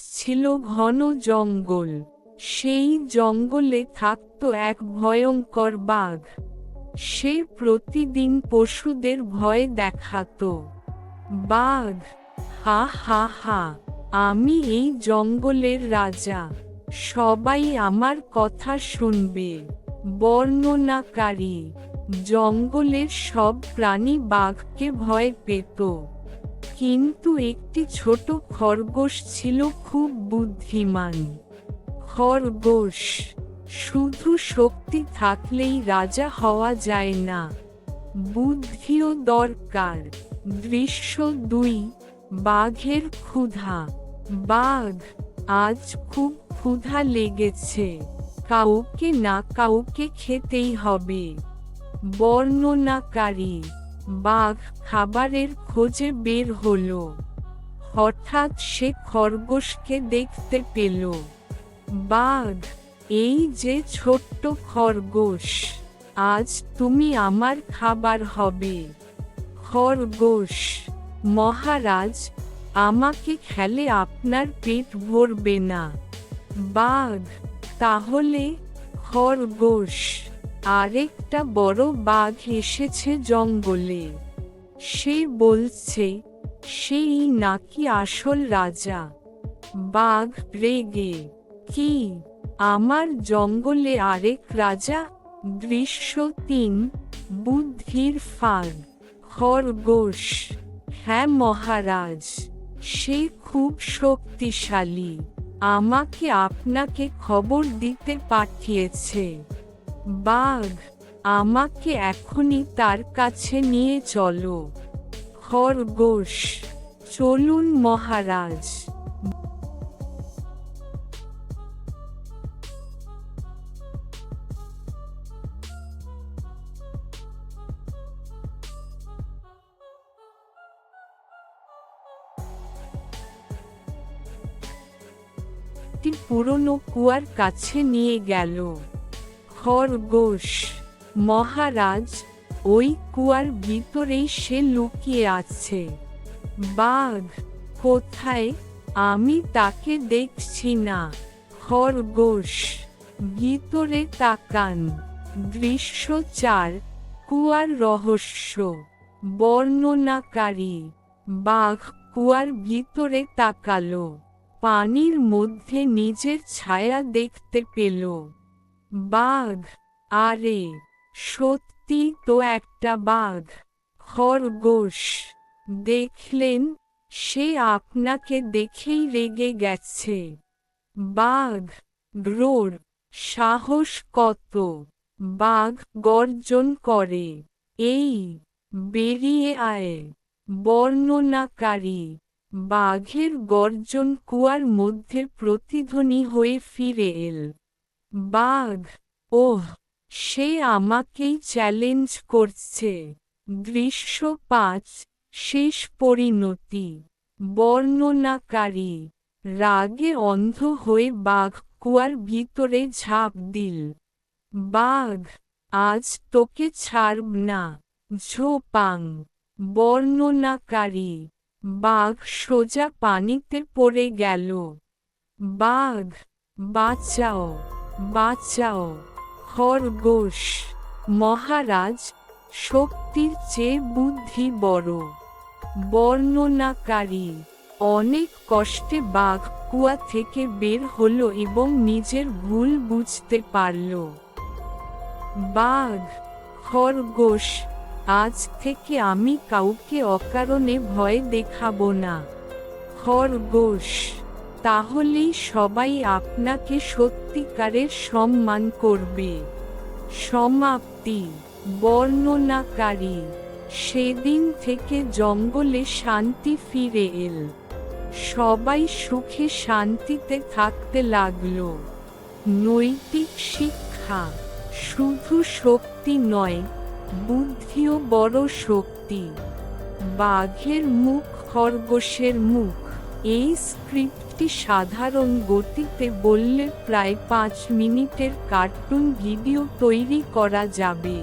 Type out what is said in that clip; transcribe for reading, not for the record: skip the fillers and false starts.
ছিল ঘন জঙ্গল। সেই জঙ্গলে থাকত এক ভয়ঙ্কর বাঘ। সে প্রতিদিন পশুদের ভয় দেখাতো। বাঘ, হা হা হা, আমি এই জঙ্গলের রাজা, সবাই আমার কথা শুনবে। বর্ণনাকারী, জঙ্গলের সব প্রাণী বাঘকে ভয় পেত, কিন্তু একটি ছোট খরগোশ ছিল খুব বুদ্ধিমান। খরগোশ, শুধু শক্তি থাকলেই রাজা হওয়া যায় না, বুদ্ধিও দরকার। দৃশ্য 2, বাঘের ক্ষুধা। বাঘ, আজ খুব ক্ষুধা লেগেছে, কাউকে না কাউকে খেতেই হবে। বর্ণনাকারী, বাঘ খাবারের খোঁজে বের হলো। হঠাৎ সে খরগোশকে দেখতে পেল। বাঘ, এই যে ছোট্ট খরগোশ, আজ তুমি আমার খাবার হবে। খরগোশ, মহারাজ, আমাকে খেলে আপনার পেট ভরবে না। বাঘ, তাহলে? খরগোশ, আরেকটা বড় বাঘ এসেছে জঙ্গলে, সে বলছে সেই নাকি আসল রাজা। বাঘ রেগে, কি, আমার জঙ্গলে আরেক রাজা? দৃশ্য 3, বুদ্ধির ফাঁদ। খরগোশ, হ্যাঁ মহারাজ, সে খুব শক্তিশালী, আমাকে আপনাকে খবর দিতে পাঠিয়েছে। বাঘ, আমাকে এখনই তার কাছে নিয়ে চলো। খরগোশ, চলুন মহারাজ। একটি পুরনো কুয়ার কাছে নিয়ে গেল। খরগোশ, মহারাজ, ওই কুয়ার ভিতরেই সে লুকিয়ে আছে। বাঘ, কোথায়? আমি তাকে দেখছি না। খরগোশ, ভিতরে তাকান। দৃশ্য 4, কুয়ার রহস্য। বর্ণনাকারী, বাঘ কুয়ার ভিতরে তাকালো, পানির মধ্যে নিজের ছায়া দেখতে পেল। বাঘ, আরে, সত্যি তো একটা বাঘ। খরগোশ, দেখলেন, সে আপনাকে দেখেই রেগে গেছে। বাঘ, রোর, সাহস কত! বাঘ গর্জন করে, এই, বেরিয়ে আয়। বর্ণনাকারী, বাঘের গর্জন কুয়ার মধ্যে প্রতিধ্বনি হয়ে ফিরে এল। বাঘ, ওহ, সে আমাকেই চ্যালেঞ্জ করছে। দৃশ্য 5, শেষ পরিণতি। বর্ণনাকারী, রাগে অন্ধ হয়ে বাঘ কুয়ার ভিতরে ঝাঁপ দিল। বাঘ, আজ তোকে ছাড়ব না। ঝোপাং। বর্ণনাকারী, বাঘ সোজা পানিতে পড়ে গেল। বাঘ, বাঁচাও, বাঁচাও। খরগোশ, মহারাজ, শক্তির চেয়ে বুদ্ধি বড়। বর্ণনাকারী, অনেক কষ্টে বাঘ কুয়া থেকে বের হলো এবং নিজের ভুল বুঝতে পারল। বাঘ, খরগোশ, আজ থেকে আমি কাউকে অকারণে ভয় দেখাবো না। খরগোশ, তাহলেই সবাই আপনাকে সত্যিকারের সম্মান করবে। সমাপ্তি। বর্ণনাকারী, সেদিন থেকে জঙ্গলে শান্তি ফিরে এল। সবাই সুখে শান্তিতে থাকতে লাগল। নৈতিক শিক্ষা, শুধু শক্তি নয়, বুদ্ধিও বড় শক্তি। বাঘের মুখ খরগোশের মুখ। এই স্ক্রিপ্টটি সাধারণ গতিতে বললে প্রায় 5 মিনিটের কার্টুন ভিডিও তৈরি করা যাবে।